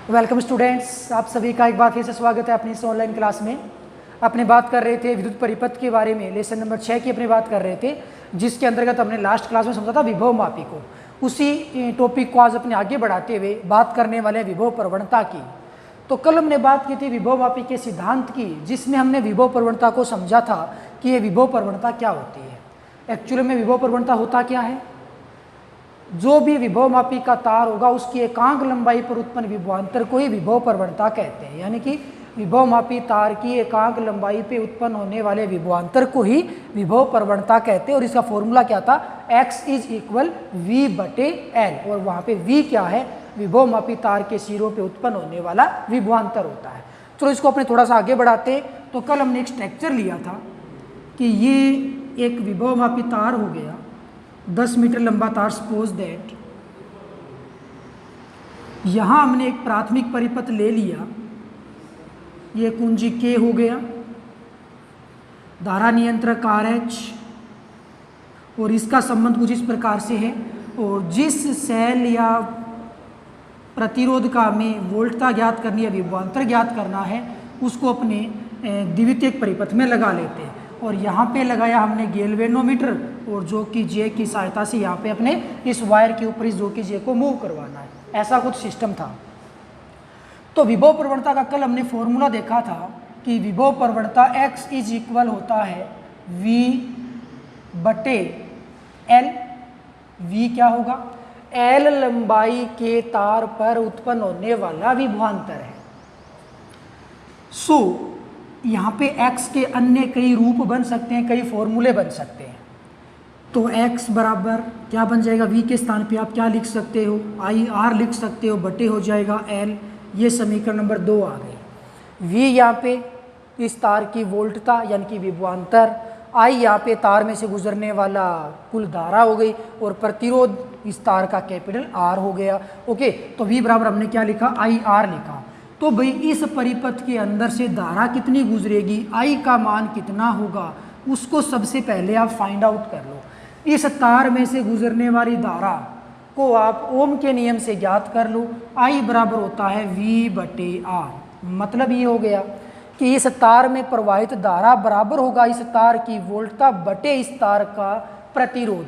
Welcome students, आप सभी का एक बार फिर से स्वागत है अपनी इस ऑनलाइन क्लास में। अपने बात कर रहे थे विद्युत परिपथ के बारे में, लेसन नंबर 6 की अपनी बात कर रहे थे, जिसके अंतर्गत हमने लास्ट क्लास में समझा था विभव मापी को। उसी टॉपिक को आज अपने आगे बढ़ाते हुए बात करने वाले विभव प्रवणता की। तो कल हमने बात की थी विभव मापी के सिद्धांत की, जिसमें हमने विभव प्रवणता को समझा था कि ये विभव प्रवणता क्या होती है। एक्चुअली में विभव प्रवणता होता क्या है? जो भी विभव मापी का तार होगा उसकी एकांक लंबाई पर उत्पन्न विभवांतर को ही विभव प्रवणता कहते हैं। यानी कि विभव मापी तार की एकांक लंबाई पे उत्पन्न होने वाले विभवांतर को ही विभव प्रवणता कहते हैं। और इसका फॉर्मूला क्या था? x = v/L। और वहाँ पे v क्या है? विभव मापी तार के सिरों पे उत्पन्न होने वाला विभवांतर होता है। चलो इसको अपने थोड़ा सा आगे बढ़ाते हैं। तो कल हमने एक स्ट्रक्चर लिया था कि ये एक विभव मापी तार हो गया, 10 मीटर लंबा तार। सपोज दैट यहाँ हमने एक प्राथमिक परिपथ ले लिया, ये कुंजी K हो गया, धारा नियंत्रक RH, और इसका संबंध कुछ इस प्रकार से है। और जिस सेल या प्रतिरोध का हमें वोल्टता ज्ञात करनी है, विभवांतर ज्ञात करना है, उसको अपने द्वितीयक परिपथ में लगा लेते हैं। और यहाँ पे लगाया हमने गैल्वेनोमीटर, और जो कि J की सहायता से यहाँ पे अपने इस वायर के ऊपर इस जो कि J को मूव करवाना है। ऐसा कुछ सिस्टम था। तो विभव प्रवणता का कल हमने फॉर्मूला देखा था कि विभव प्रवणता x = होता है v/L। v क्या होगा? L लंबाई के तार पर उत्पन्न होने वाला विभवांतर है। यहाँ पे x के अन्य कई रूप बन सकते हैं, कई फॉर्मूले बन सकते हैं। तो x बराबर क्या बन जाएगा? v के स्थान पे आप क्या लिख सकते हो? IR लिख सकते हो, बटे हो जाएगा L। ये समीकरण नंबर 2 आ गई। v यहाँ पे इस तार की वोल्टता यानी कि विभवांतर, I यहाँ पे तार में से गुजरने वाला कुल धारा हो गई, और प्रतिरोध इस तार का कैपिटल R हो गया। ओके, तो v बराबर हमने क्या लिखा? IR लिखा। तो भाई इस परिपथ के अंदर से धारा कितनी गुजरेगी, I का मान कितना होगा, उसको सबसे पहले आप फाइंड आउट कर लो। इस तार में से गुजरने वाली धारा को आप ओम के नियम से ज्ञात कर लो। I बराबर होता है v/R। मतलब ये हो गया कि इस तार में प्रवाहित धारा बराबर होगा इस तार की वोल्टता बटे इस तार का प्रतिरोध।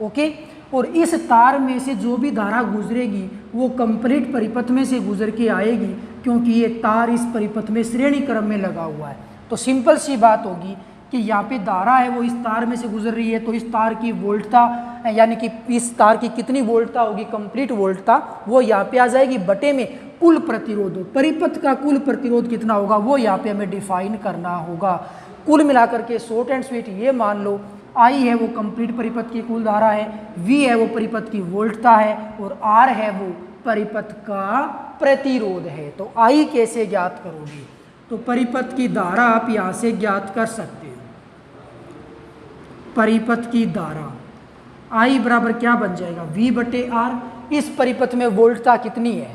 ओके, और इस तार में से जो भी धारा गुजरेगी वो कंप्लीट परिपथ में से गुजर के आएगी, क्योंकि ये तार इस परिपथ में श्रेणी क्रम में लगा हुआ है। तो सिंपल सी बात होगी कि यहाँ पे धारा है वो इस तार में से गुजर रही है, तो इस तार की वोल्टता यानी कि इस तार की कितनी वोल्टता होगी, कंप्लीट वोल्टता, वो यहाँ पे आ जाएगी बटे में कुल प्रतिरोध। परिपथ का कुल प्रतिरोध कितना होगा वो यहाँ पे हमें डिफाइन करना होगा। कुल मिलाकर के शॉर्ट एंड स्वीट ये मान लो, I है वो कंप्लीट परिपथ की कुल धारा है, V है वो परिपथ की वोल्टता है, और R है वो परिपथ का प्रतिरोध है। तो I कैसे ज्ञात करोगे? तो परिपथ की धारा आप यहाँ से ज्ञात कर सकते हो। परिपथ की धारा I बराबर क्या बन जाएगा? v/R। इस परिपथ में वोल्टता कितनी है?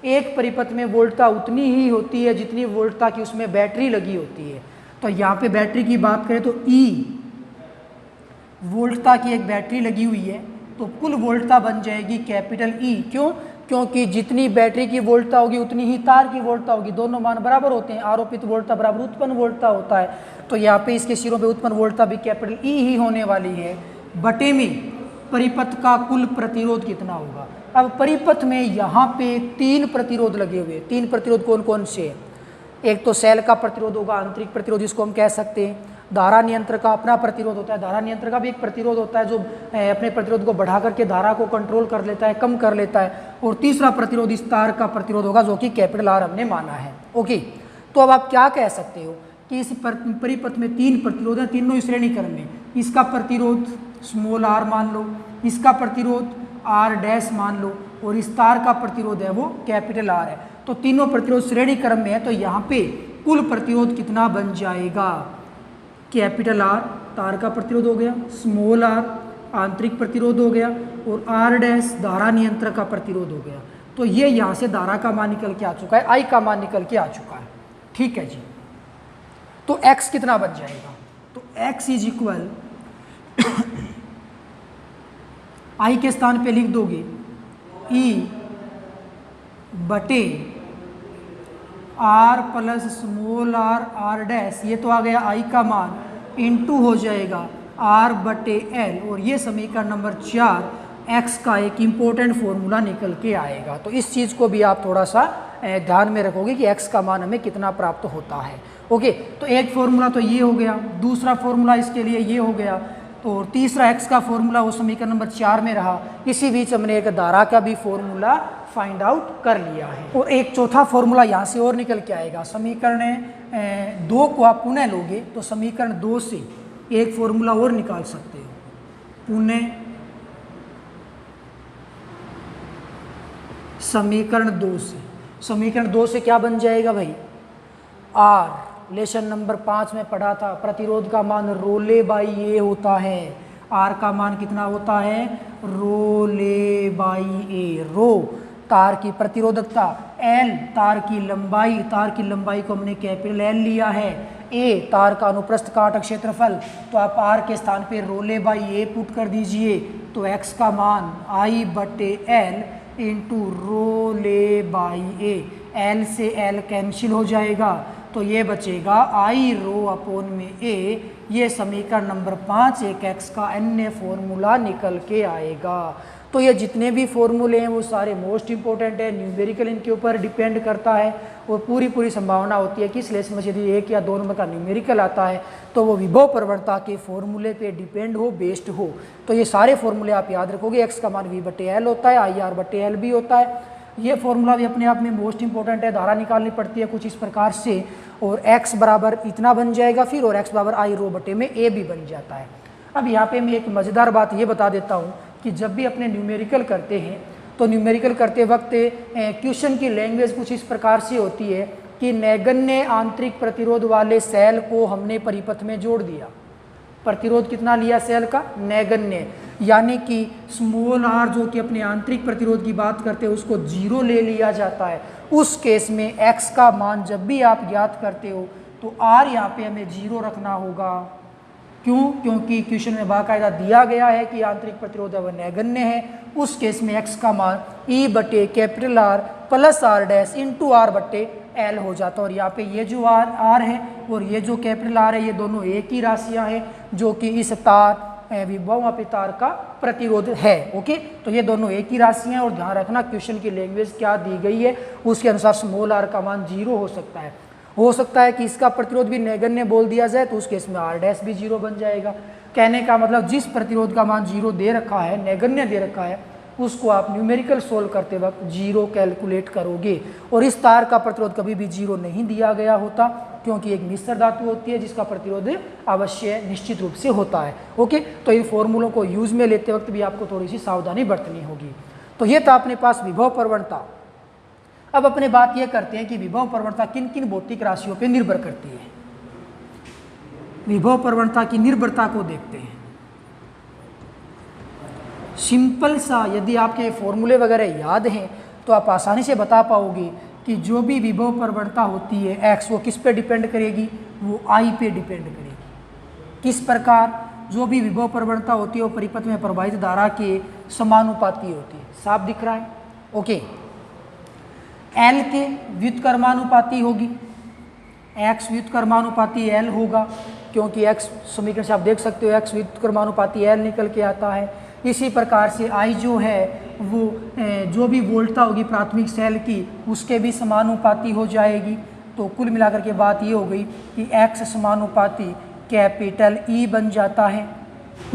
एक परिपथ में वोल्टता उतनी ही होती है जितनी वोल्टता की उसमें बैटरी लगी होती है। तो यहाँ पे बैटरी की बात करें तो E वोल्टता की एक बैटरी लगी हुई है, तो कुल वोल्टता बन जाएगी कैपिटल E। क्यों? क्योंकि जितनी बैटरी की वोल्टता होगी उतनी ही तार की वोल्टता होगी, दोनों मान बराबर होते हैं। आरोपित वोल्टता बराबर उत्पन्न वोल्टता होता है। तो यहाँ पे इसके सिरों पे उत्पन्न वोल्टता भी कैपिटल E ही होने वाली है, बटे में परिपथ का कुल प्रतिरोध कितना होगा। अब परिपथ में यहाँ पे 3 प्रतिरोध लगे हुए हैं। 3 प्रतिरोध कौन कौन से हैं? एक तो सेल का प्रतिरोध होगा, आंतरिक प्रतिरोध जिसको हम कह सकते हैं। धारा नियंत्रक का अपना प्रतिरोध होता है, धारा नियंत्रक का भी एक प्रतिरोध होता है जो अपने प्रतिरोध को बढ़ा करके धारा को कंट्रोल कर लेता है, कम कर लेता है। और तीसरा प्रतिरोध इस तार का प्रतिरोध होगा जो कि कैपिटल R हमने माना है। ओके, तो अब आप क्या कह सकते हो कि इस परिपथ में 3 प्रतिरोध हैं, तीनों इस श्रेणी क्रम में। इसका प्रतिरोध स्मॉल r मान लो, इसका प्रतिरोध R' मान लो, और इस तार का प्रतिरोध है वो कैपिटल R है। तो तीनों प्रतिरोध श्रेणी क्रम में है, तो यहाँ पे कुल प्रतिरोध कितना बन जाएगा? कैपिटल R तार का प्रतिरोध हो गया, स्मॉल r आंतरिक प्रतिरोध हो गया, और R' धारा नियंत्रक का प्रतिरोध हो गया। तो ये यहाँ से धारा का मान निकल के आ चुका है, I का मान निकल के आ चुका है। ठीक है जी। तो x कितना बन जाएगा? तो x = I के स्थान पे लिख दोगे E/R R plus small R R dash, ये तो आ गया आई का मान, इनटू हो जाएगा आर बटे एल, और ये समीकरण नंबर 4 एक्स का एक इम्पोर्टेंट फॉर्मूला निकल के आएगा। तो इस चीज़ को भी आप थोड़ा सा ध्यान में रखोगे कि एक्स का मान हमें कितना प्राप्त होता है। ओके, तो एक फॉर्मूला तो ये हो गया, दूसरा फॉर्मूला इसके लिए ये हो गया, तो तीसरा एक्स का फॉर्मूला वो समीकरण नंबर 4 में रहा। इसी बीच हमने एक धारा का भी फॉर्मूला फाइंड आउट कर लिया है, और एक चौथा फॉर्मूला यहाँ से और निकल के आएगा। समीकरण 2 को आप पुनः लोगे तो समीकरण 2 से एक फॉर्मूला और निकाल सकते हो, पुनः समीकरण 2 से। समीकरण 2 से क्या बन जाएगा भाई, आर लेसन नंबर 5 में पढ़ा था, प्रतिरोध का मान रोले बाई ए होता है। आर का मान कितना होता है, रोले बाई ए। रो तार की प्रतिरोधकता, एल तार की लंबाई को हमने कैपिटल एल लिया है, ए तार का अनुप्रस्थ काटक क्षेत्रफल, तो आप आर के स्थान पे रोले बाई ए पुट कर दीजिए, तो एक्स का मान आई बटे L into role by A, L से एल कैंसिल हो जाएगा, तो ये बचेगा आई रो अपॉन में ए। ये समीकरण नंबर 5 एक एक्स का अन्य फॉर्मूला निकल के आएगा। तो ये जितने भी फॉर्मूले हैं वो सारे मोस्ट इंपॉर्टेंट है, न्यूमेरिकल इनके ऊपर डिपेंड करता है, और पूरी संभावना होती है कि इस लेसन में यदि 1 या 2 नंबर का न्यूमेरिकल आता है तो वो विभव प्रवणता के फॉर्मूले पे डिपेंड हो, बेस्ड हो। तो ये सारे फॉर्मूले आप याद रखोगे, एक्स का मान वी बटे एल होता है, आई आर बटे एल भी होता है। ये फॉर्मूला भी अपने आप में मोस्ट इंपॉर्टेंट है, धारा निकालनी पड़ती है कुछ इस प्रकार से, और x बराबर इतना बन जाएगा फिर, और x बराबर आई रो बटे में a भी बन जाता है। अब यहाँ पे मैं एक मज़ेदार बात ये बता देता हूँ कि जब भी अपने न्यूमेरिकल करते हैं तो न्यूमेरिकल करते वक्त क्वेश्चन की लैंग्वेज कुछ इस प्रकार से होती है कि नैगण्य आंतरिक प्रतिरोध वाले सेल को हमने परिपथ में जोड़ दिया। प्रतिरोध कितना लिया सेल का, नैगण्य, यानी कि स्मॉल आर जो कि अपने आंतरिक प्रतिरोध की बात करते हैं उसको 0 ले लिया जाता है। उस केस में x का मान जब भी आप ज्ञात करते हो तो r यहाँ पे हमें 0 रखना होगा। क्यों, क्योंकि क्वेश्चन में बाकायदा दिया गया है कि आंतरिक प्रतिरोध वह नैगण्य है। उस केस में x का मान e बटे capital R plus R dash into R बटे एल हो जाता है, और यहाँ पे ये जो r है और ये जो कैपिटल R है ये दोनों एक ही राशियाँ हैं जो कि इस तार विभवमापी तार का प्रतिरोध है। ओके, तो ये दोनों एक ही राशि हैं, और ध्यान रखना क्वेश्चन की लैंग्वेज क्या दी गई है उसके अनुसार स्मॉल आर का मान 0 हो सकता है कि इसका प्रतिरोध भी नैगण्य बोल दिया जाए तो उस केस में आर डैश भी 0 बन जाएगा। कहने का मतलब जिस प्रतिरोध का मान 0 दे रखा है, नैगण्य दे रखा है, उसको आप न्यूमेरिकल सोल्व करते वक्त 0 कैलकुलेट करोगे। और इस तार का प्रतिरोध कभी भी 0 नहीं दिया गया होता, क्योंकि एक मिश्र धातु होती है जिसका प्रतिरोध अवश्य निश्चित रूप से होता है। ओके, तो इन फॉर्मूलों को यूज में लेते वक्त भी आपको थोड़ी सी सावधानी बरतनी होगी। तो ये था अपने पास विभव प्रवणता। अब अपने बात ये करते हैं कि विभव प्रवणता किन किन भौतिक राशियों पर निर्भर करती है। विभव प्रवणता की निर्भरता को देखते हैं। सिंपल सा, यदि आपके फॉर्मूले वगैरह याद हैं तो आप आसानी से बता पाओगे कि जो भी विभव प्रवणता होती है x, वो किस पे डिपेंड करेगी, वो I पे डिपेंड करेगी। किस प्रकार, जो भी विभव प्रवणता होती है वो परिपथ में प्रवाहित धारा के समानुपाती होती है। साफ दिख रहा है? ओके, L के व्युत्क्रमानुपाती होगी, x व्युत्क्रमानुपाती L होगा, क्योंकि x समीकरण से आप देख सकते हो x व्युत्क्रमानुपाती L निकल के आता है। इसी प्रकार से I जो है वो जो भी वोल्टता होगी प्राथमिक सेल की उसके भी समानुपाती हो जाएगी। तो कुल मिलाकर के बात ये हो गई कि x समानुपाती कैपिटल E बन जाता है।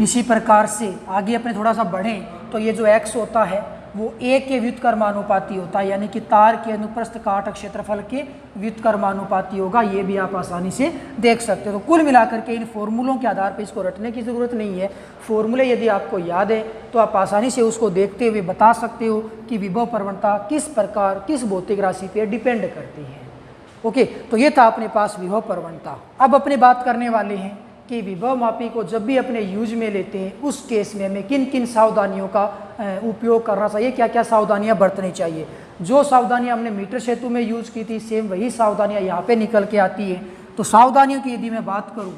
इसी प्रकार से आगे अपने थोड़ा सा बढ़ें तो ये जो x होता है वो a के व्युत्क्रमानुपाती होता है, यानी कि तार के अनुप्रस्थ काटक क्षेत्रफल के व्युत्क्रमानुपाती होगा। ये भी आप आसानी से देख सकते हो। तो कुल मिलाकर के इन फॉर्मूलों के आधार पर इसको रटने की ज़रूरत नहीं है। फॉर्मूले यदि आपको याद है तो आप आसानी से उसको देखते हुए बता सकते हो कि विभव प्रवणता किस प्रकार किस भौतिक राशि पर डिपेंड करती है। ओके, तो ये था अपने पास विभव प्रवणता। अब अपने बात करने वाले हैं कि विभव मापी को जब भी अपने यूज में लेते हैं उस केस में हमें किन किन सावधानियों का उपयोग करना चाहिए, क्या क्या सावधानियां बरतनी चाहिए। जो सावधानियां हमने मीटर सेतु में यूज की थी सेम वही सावधानियां यहाँ पे निकल के आती है। तो सावधानियों की यदि मैं बात करूँ,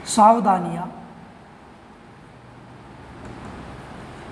सावधानियां,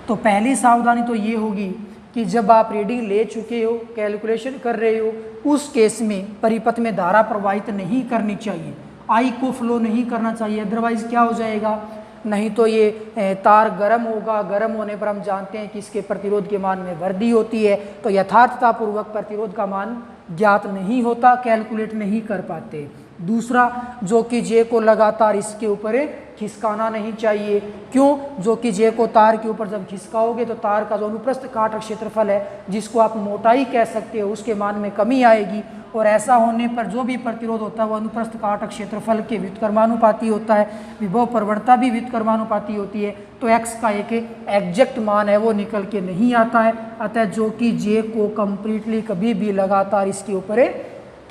तो पहली सावधानी तो ये होगी कि जब आप रीडिंग ले चुके हो, कैलकुलेशन कर रहे हो, उस केस में परिपथ में धारा प्रवाहित नहीं करनी चाहिए, आई को फ्लो नहीं करना चाहिए। अदरवाइज क्या हो जाएगा, नहीं तो ये तार गर्म होगा, गर्म होने पर हम जानते हैं कि इसके प्रतिरोध के मान में वृद्धि होती है, तो यथार्थतापूर्वक प्रतिरोध का मान ज्ञात नहीं होता, कैलकुलेट नहीं कर पाते। दूसरा, जो कि जे को लगातार इसके ऊपर खिसकाना नहीं चाहिए। क्यों? जो कि जे को तार के ऊपर जब खिसकाओगे तो तार का जो अनुप्रस्थ काटक क्षेत्रफल है, जिसको आप मोटाई कह सकते हो, उसके मान में कमी आएगी, और ऐसा होने पर जो भी प्रतिरोध होता है वो अनुप्रस्थ काटक क्षेत्रफल के व्युत्क्रमानुपाती होता है, विभव प्रवणता भी व्युत्क्रमानुपाती होती है। तो x का एक एग्जैक्ट मान है वो निकल के नहीं आता है। अतः जो कि जे को कंप्लीटली कभी भी लगातार इसके ऊपर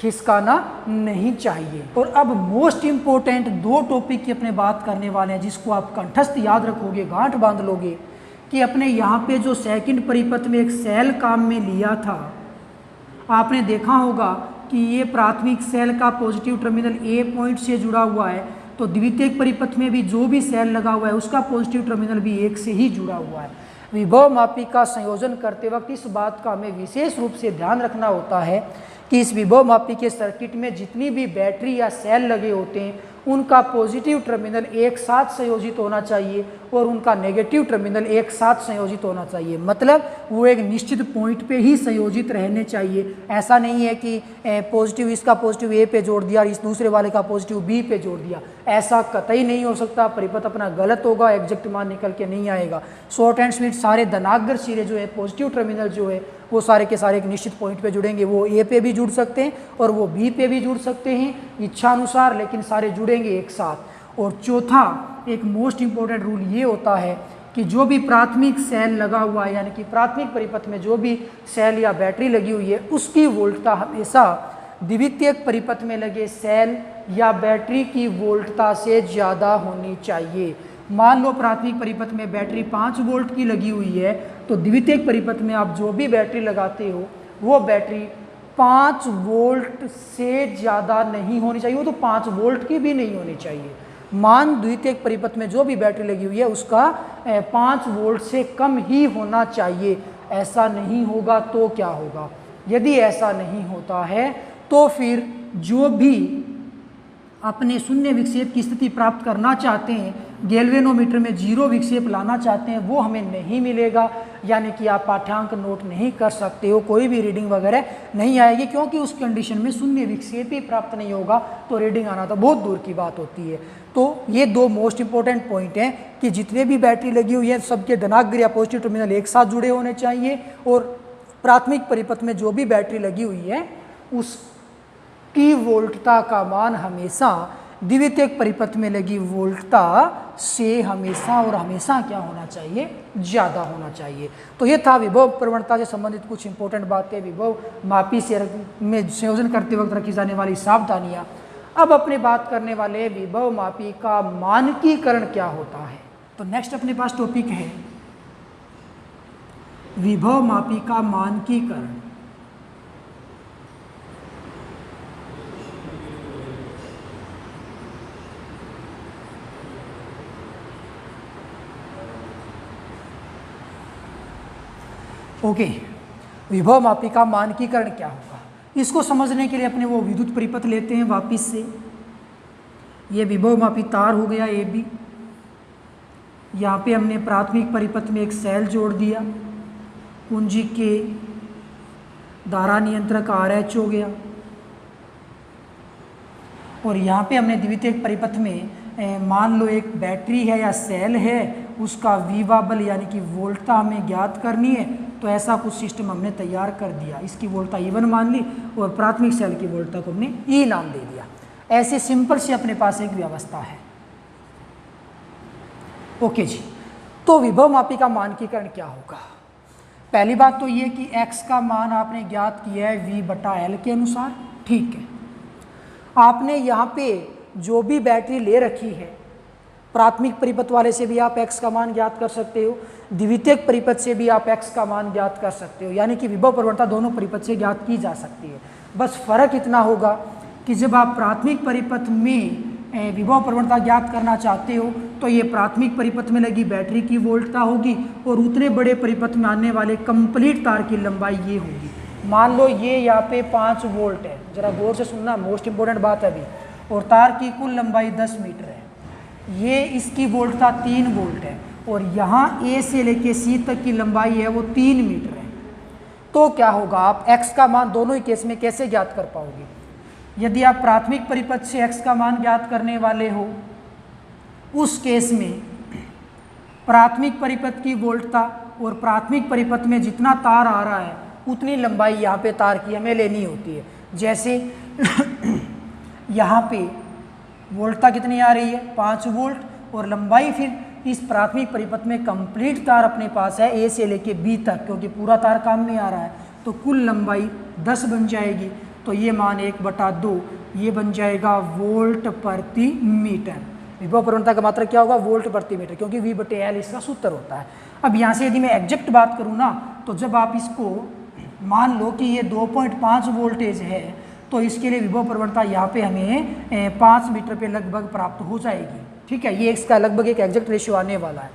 खिसकाना नहीं चाहिए। और अब मोस्ट इम्पोर्टेंट दो टॉपिक की अपने बात करने वाले हैं, जिसको आप कंठस्थ याद रखोगे, गांठ बांध लोगे, कि अपने यहाँ पे जो सेकंड परिपथ में एक सेल काम में लिया था, आपने देखा होगा कि ये प्राथमिक सेल का पॉजिटिव टर्मिनल ए पॉइंट से जुड़ा हुआ है, तो द्वितीयक परिपथ में भी जो भी सेल लगा हुआ है उसका पॉजिटिव टर्मिनल भी एक से ही जुड़ा हुआ है। विभव मापी का संयोजन करते वक्त इस बात का हमें विशेष रूप से ध्यान रखना होता है कि इस विभव मापी के सर्किट में जितनी भी बैटरी या सेल लगे होते हैं उनका पॉजिटिव टर्मिनल एक साथ संयोजित होना चाहिए और उनका नेगेटिव टर्मिनल एक साथ संयोजित होना चाहिए। मतलब वो एक निश्चित पॉइंट पे ही संयोजित रहने चाहिए। ऐसा नहीं है कि पॉजिटिव इसका पॉजिटिव ए पे जोड़ दिया और इस दूसरे वाले का पॉजिटिव बी पे जोड़ दिया, ऐसा कतई नहीं हो सकता। परिपथ अपना गलत होगा, एग्जैक्ट मान निकल के नहीं आएगा। शॉर्ट एंड स्वीट सारे धनाग्र सिरे जो है, पॉजिटिव टर्मिनल जो है, वो सारे के सारे एक निश्चित पॉइंट पे जुड़ेंगे। वो ए पे भी जुड़ सकते हैं और वो बी पे भी जुड़ सकते हैं इच्छा अनुसार, लेकिन सारे जुड़ेंगे एक साथ। और चौथा एक मोस्ट इंपॉर्टेंट रूल ये होता है कि जो भी प्राथमिक सेल लगा हुआ है, यानी कि प्राथमिक परिपथ में जो भी सेल या बैटरी लगी हुई है, उसकी वोल्टता हमेशा द्वितीयक परिपथ में लगे सेल या बैटरी की वोल्टता से ज़्यादा होनी चाहिए। मान लो प्राथमिक परिपथ में बैटरी 5 वोल्ट की लगी हुई है, तो द्वितीयक परिपथ में आप जो भी बैटरी लगाते हो वो बैटरी 5 वोल्ट से ज़्यादा नहीं होनी चाहिए, वो तो 5 वोल्ट की भी नहीं होनी चाहिए। मान द्वितीयक परिपथ में जो भी बैटरी लगी हुई है उसका 5 वोल्ट से कम ही होना चाहिए। ऐसा नहीं होगा तो क्या होगा? यदि ऐसा नहीं होता है तो फिर जो भी अपने शून्य विक्षेप की स्थिति प्राप्त करना चाहते हैं, गैल्वेनोमीटर में 0 विक्षेप लाना चाहते हैं, वो हमें नहीं मिलेगा। यानी कि आप पाठ्यांक नोट नहीं कर सकते हो, कोई भी रीडिंग वगैरह नहीं आएगी, क्योंकि उस कंडीशन में शून्य विक्षेप ही प्राप्त नहीं होगा, तो रीडिंग आना तो बहुत दूर की बात होती है। तो ये दो मोस्ट इंपॉर्टेंट पॉइंट हैं कि जितने भी बैटरी लगी हुई है सबके धनाग्र या पॉजिटिव टर्मिनल एक साथ जुड़े होने चाहिए, और प्राथमिक परिपथ में जो भी बैटरी लगी हुई है उसकी वोल्टता का मान हमेशा द्वितीयक परिपथ में लगी वोल्टता से हमेशा और हमेशा क्या होना चाहिए? ज़्यादा होना चाहिए। तो ये था विभव प्रवणता से संबंधित कुछ इंपॉर्टेंट बातें, विभव मापी से में संयोजन करते वक्त रखी जाने वाली सावधानियाँ। अब अपने बात करने वाले विभव मापी का मानकीकरण क्या होता है। तो नेक्स्ट अपने पास टॉपिक है विभव मापी का मानकीकरण। ओके, विभव मापी का मानकीकरण क्या होगा, इसको समझने के लिए अपने वो विद्युत परिपथ लेते हैं वापिस से। ये विभव मापी तार हो गया ए बी, यहाँ पे हमने प्राथमिक परिपथ में एक सेल जोड़ दिया, कुंजी के धारा नियंत्रक RH हो गया, और यहाँ पे हमने द्वितीयक परिपथ में मान लो एक बैटरी है या सेल है, उसका V-बाबल यानी कि वोल्टता हमें ज्ञात करनी है। तो ऐसा कुछ सिस्टम हमने तैयार कर दिया, इसकी वोल्टता E1 मान ली और प्राथमिक सेल की वोल्टता को हमने E नाम दे दिया। ऐसे सिंपल से अपने पास एक व्यवस्था है। ओके जी, तो विभव मापी का मानकीकरण क्या होगा? पहली बात तो ये कि x का मान आपने ज्ञात किया है V/L के अनुसार, ठीक है। आपने यहाँ पे जो भी बैटरी ले रखी है, प्राथमिक परिपथ वाले से भी आप x का मान ज्ञात कर सकते हो, द्वितीयक परिपथ से भी आप x का मान ज्ञात कर सकते हो, यानी कि विभव प्रवणता दोनों परिपथ से ज्ञात की जा सकती है। बस फर्क इतना होगा कि जब आप प्राथमिक परिपथ में विभव प्रवणता ज्ञात करना चाहते हो तो ये प्राथमिक परिपथ में लगी बैटरी की वोल्टता होगी और उतने बड़े परिपथ में आने वाले कंप्लीट तार की लंबाई ये होगी। मान लो ये यहाँ पे 5 वोल्ट है, जरा गौर से सुनना, मोस्ट इंपॉर्टेंट बात है अभी, और तार की कुल लंबाई 10 मीटर है। ये इसकी वोल्टता 3 वोल्ट है और यहाँ ए से लेके सी तक की लंबाई है वो 3 मीटर है। तो क्या होगा, आप x का मान दोनों ही केस में कैसे ज्ञात कर पाओगे? यदि आप प्राथमिक परिपथ से x का मान ज्ञात करने वाले हो, उस केस में प्राथमिक परिपथ की वोल्टता और प्राथमिक परिपथ में जितना तार आ रहा है उतनी लंबाई यहाँ पे तार की हमें लेनी होती है। जैसे यहाँ पे वोल्टता कितनी आ रही है 5 वोल्ट और लंबाई फिर इस प्राथमिक परिपथ में कंप्लीट तार अपने पास है ए से लेके बी तक, क्योंकि पूरा तार काम में आ रहा है, तो कुल लंबाई 10 बन जाएगी। तो ये मान 1/2 ये बन जाएगा वोल्ट प्रति मीटर। विभव प्रवणता का मात्रा क्या होगा, वोल्ट प्रति मीटर, क्योंकि V/L इसका सूत्र होता है। अब यहाँ से यदि मैं एग्जैक्ट बात करूँ ना, तो जब आप इसको मान लो कि ये 2.5 वोल्टेज है तो इसके लिए विभव प्रवणता यहाँ पे हमें 5 मीटर पे लगभग प्राप्त हो जाएगी। ठीक है, ये इसका लगभग एक एग्जैक्ट रेशियो आने वाला है।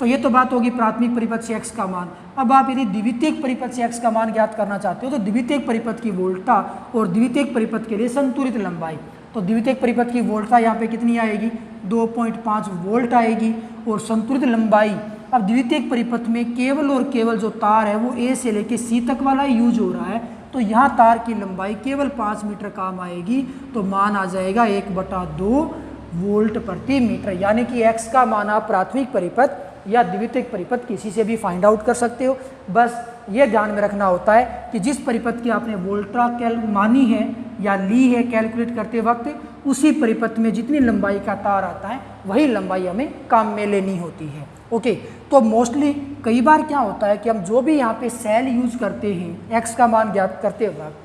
तो ये तो बात होगी प्राथमिक परिपथ से x का मान। अब आप यदि द्वितीयक परिपथ से x का मान ज्ञात करना चाहते हो तो द्वितीयक परिपथ की वोल्टता और द्वितीयक परिपथ के लिए संतुलित लंबाई, तो द्वितीयक परिपथ की वोल्टता यहाँ पे कितनी आएगी 2.5 वोल्ट आएगी और संतुलित लंबाई। अब द्वितीयक परिपथ में केवल और केवल जो तार है वो ए से लेके सी तक वाला यूज हो रहा है, तो यहाँ तार की लंबाई केवल 5 मीटर काम आएगी, तो मान आ जाएगा 1/2 वोल्ट प्रति मीटर। यानी कि x का मान आप प्राथमिक परिपथ या द्वितीयक परिपथ किसी से भी फाइंड आउट कर सकते हो। बस ये ध्यान में रखना होता है कि जिस परिपथ की आपने वोल्टा मानी है या ली है कैलकुलेट करते वक्त, उसी परिपथ में जितनी लंबाई का तार आता है वही लंबाई हमें काम में लेनी होती है। ओके, तो मोस्टली कई बार क्या होता है कि हम जो भी यहाँ पे सेल यूज करते हैं x का मान ज्ञात करते वक्त,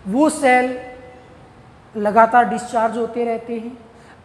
वो सेल लगातार डिस्चार्ज होते रहते हैं।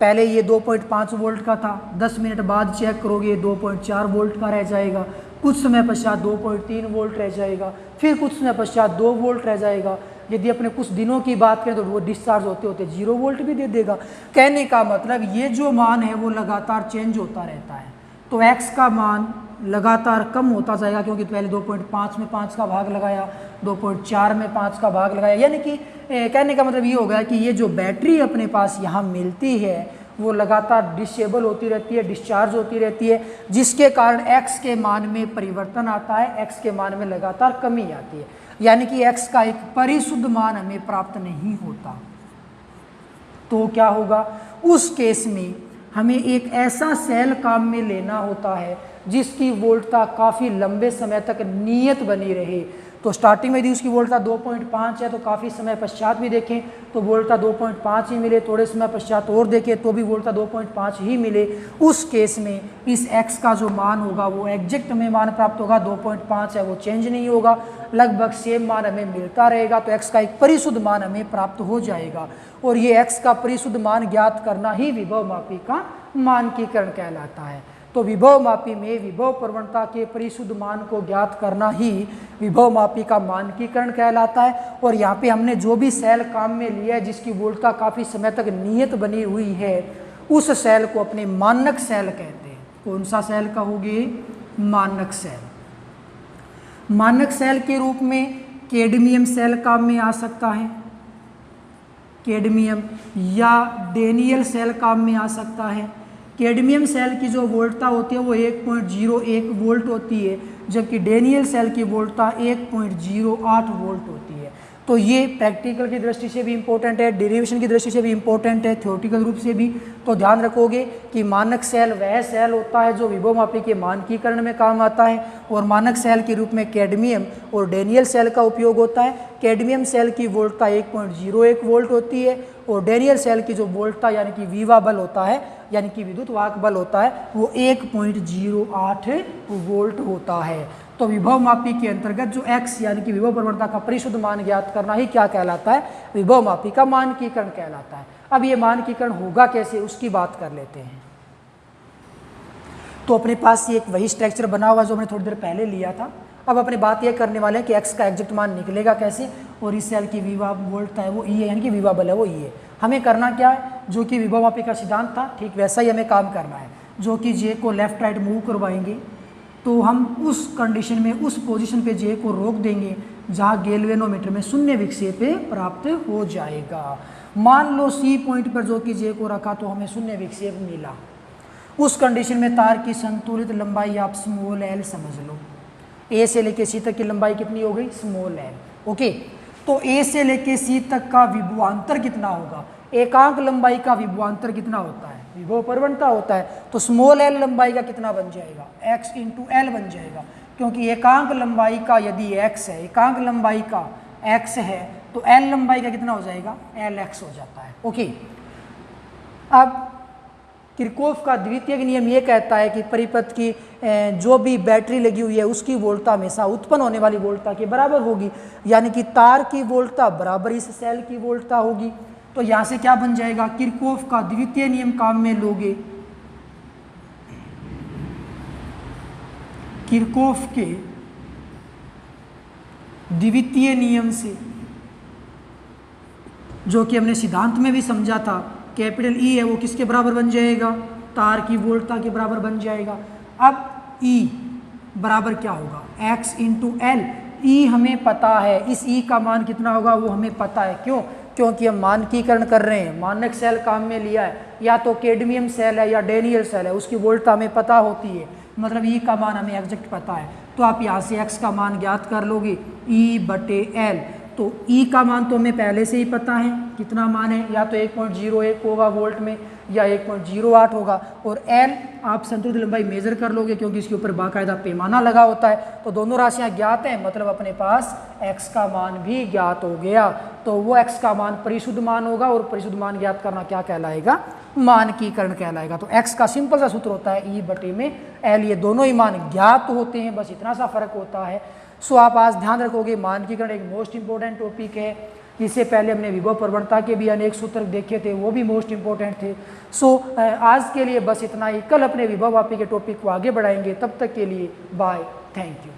पहले ये 2.5 वोल्ट का था, 10 मिनट बाद चेक करोगे 2.4 वोल्ट का रह जाएगा, कुछ समय पश्चात 2.3 वोल्ट रह जाएगा, फिर कुछ समय पश्चात 2 वोल्ट रह जाएगा। यदि अपने कुछ दिनों की बात करें तो वो डिस्चार्ज होते होते 0 वोल्ट भी दे देगा। कहने का मतलब ये जो मान है वो लगातार चेंज होता रहता है। तो x का मान लगातार कम होता जाएगा, क्योंकि पहले 2.5 में 5 का भाग लगाया, 2.4 में 5 का भाग लगाया। यानी कि कहने का मतलब ये हो गया कि ये जो बैटरी अपने पास यहाँ मिलती है वो लगातार डिसेबल होती रहती है, डिस्चार्ज होती रहती है, जिसके कारण x के मान में परिवर्तन आता है, x के मान में लगातार कमी आती है। यानी कि x का एक परिशुद्ध मान हमें प्राप्त नहीं होता। तो क्या होगा, उस केस में हमें एक ऐसा सेल काम में लेना होता है जिसकी वोल्टता काफ़ी लंबे समय तक नियत बनी रहे। तो स्टार्टिंग में यदि उसकी वोल्टता 2.5 है तो काफ़ी समय पश्चात भी देखें तो वोल्टता 2.5 ही मिले, थोड़े समय पश्चात और देखें तो भी वोल्टता 2.5 ही मिले, उस केस में इस x का जो मान होगा वो एग्जैक्ट हमें मान प्राप्त होगा। 2.5 है वो चेंज नहीं होगा, लगभग सेम मान हमें मिलता रहेगा। तो x का एक परिशुद्ध मान हमें प्राप्त हो जाएगा और ये x का परिशुद्ध मान ज्ञात करना ही विभव मापी का मानकीकरण कहलाता है। तो विभव मापी में विभव प्रवणता के परिशुद्ध मान को ज्ञात करना ही विभव मापी का मानकीकरण कहलाता है। और यहाँ पे हमने जो भी सेल काम में लिया है जिसकी वोल्टता काफ़ी समय तक नियत बनी हुई है, उस सेल को अपने मानक सेल कहते हैं। कौन सा सेल कहोगे, मानक सेल। मानक सेल के रूप में कैडमियम सेल काम में आ सकता है, कैडमियम, या डेनियल सेल काम में आ सकता है। कैडमियम सेल की जो वोल्टता होती है वो 1.01 वोल्ट होती है, जबकि डेनियल सेल की वोल्टता 1.08 वोल्ट होती है। तो ये प्रैक्टिकल की दृष्टि से भी इम्पोर्टेंट है, डेरिवेशन की दृष्टि से भी इम्पोर्टेंट है, थ्योरेटिकल रूप से भी। तो ध्यान रखोगे कि मानक सेल वह सेल होता है जो विभव मापी के मानकीकरण में काम आता है और मानक सेल के रूप में कैडमियम और डेनियल सेल का उपयोग होता है। कैडमियम सेल की वोल्टता 1.01 वोल्ट होती है और डेनियल सेल की जो वोल्टता यानी कि विवा बल होता है, यानी कि विद्युत वाहक बल होता है, वो 1.08 वोल्ट होता है। तो विभव मापी के अंतर्गत जो x यानी कि विभव प्रवणता का परिशुद्ध मान ज्ञात करना ही क्या कहलाता है, विभव मापी का मानकीकरण कहलाता है। अब ये मानकीकरण होगा कैसे, उसकी बात कर लेते हैं। तो अपने पास ये एक वही स्ट्रक्चर बना हुआ जो हमने थोड़ी देर पहले लिया था। अब अपने बात ये करने वाले हैं कि x का एग्जैक्ट मान निकलेगा कैसे, और इस सेल की विवा वोल्टता है वो E है, यानी कि विवा बल है वो E है। हमें करना क्या है, जो कि विभव मापी का सिद्धांत था ठीक वैसा ही हमें काम करना है, जो कि जे को लेफ्ट राइट मूव करवाएंगे तो हम उस कंडीशन में उस पोजीशन पे जे को रोक देंगे जहाँ गैल्वेनोमीटर में शून्य विक्षेप प्राप्त हो जाएगा। मान लो सी पॉइंट पर जो कि जे को रखा तो हमें शून्य विक्षेप मिला। उस कंडीशन में तार की संतुलित लंबाई आप स्मॉल एल समझ लो। ए से लेके सी तक की लंबाई कितनी हो गई, स्मॉल एल। ओके, तो ए से लेके सी तक का विभवांतर कितना होगा, एकांक लंबाई का विभवांतर कितना होता है, विभव प्रवणता होता है, तो स्मॉल एल लंबाई का कितना बन जाएगा, x इंटू एल बन जाएगा, क्योंकि एकांक लंबाई का यदि x है, एकांक लंबाई का x है तो एल लंबाई का कितना हो जाएगा, एल एक्स हो जाता है। ओके, अब किरचॉफ का द्वितीयक नियम ये कहता है कि परिपथ की जो भी बैटरी लगी हुई है उसकी वोल्टता हमेशा उत्पन्न होने वाली वोल्टता के बराबर होगी, यानी कि तार की वोल्टता बराबर इस सेल की वोल्टता होगी। तो यहाँ से क्या बन जाएगा, किरचॉफ का द्वितीय नियम काम में लोगे, किरचॉफ के द्वितीय नियम से, जो कि हमने सिद्धांत में भी समझा था, कैपिटल ई है वो किसके बराबर बन जाएगा, तार की वोल्टता के बराबर बन जाएगा। अब ई बराबर क्या होगा, x इंटू एल। ई हमें पता है, इस ई का मान कितना होगा वो हमें पता है, क्यों, क्योंकि हम मानकीकरण कर रहे हैं, मानक सेल काम में लिया है, या तो कैडमियम सेल है या डेनियल सेल है, उसकी वोल्टता हमें पता होती है, मतलब ई का मान हमें एग्जैक्ट पता है। तो आप यहाँ से x का मान ज्ञात कर लोगे, ई बटे एल। तो ई का मान तो हमें पहले से ही पता है, कितना मान है, या तो 1.01 होगा वोल्ट में या 1.08 होगा, और एल आप संतुलित लंबाई मेजर कर लोगे क्योंकि इसके ऊपर बाकायदा पैमाना लगा होता है। तो दोनों राशियां ज्ञात हैं, मतलब अपने पास x का मान भी ज्ञात हो गया। तो वो x का मान परिशुद्ध मान होगा, और परिशुद्ध मान ज्ञात करना क्या कहलाएगा, मानकीकरण कहलाएगा। तो x का सिंपल सा सूत्र होता है ई बटे में एल, ये दोनों ही मान ज्ञात होते हैं, बस इतना सा फर्क होता है। सो आप आज ध्यान रखोगे, मानकीकरण एक मोस्ट इंपॉर्टेंट टॉपिक है। इससे पहले हमने विभव प्रवणता के भी अनेक सूत्र देखे थे, वो भी मोस्ट इंपॉर्टेंट थे। सो आज के लिए बस इतना ही, कल अपने विभव मापी के टॉपिक को आगे बढ़ाएंगे। तब तक के लिए बाय, थैंक यू।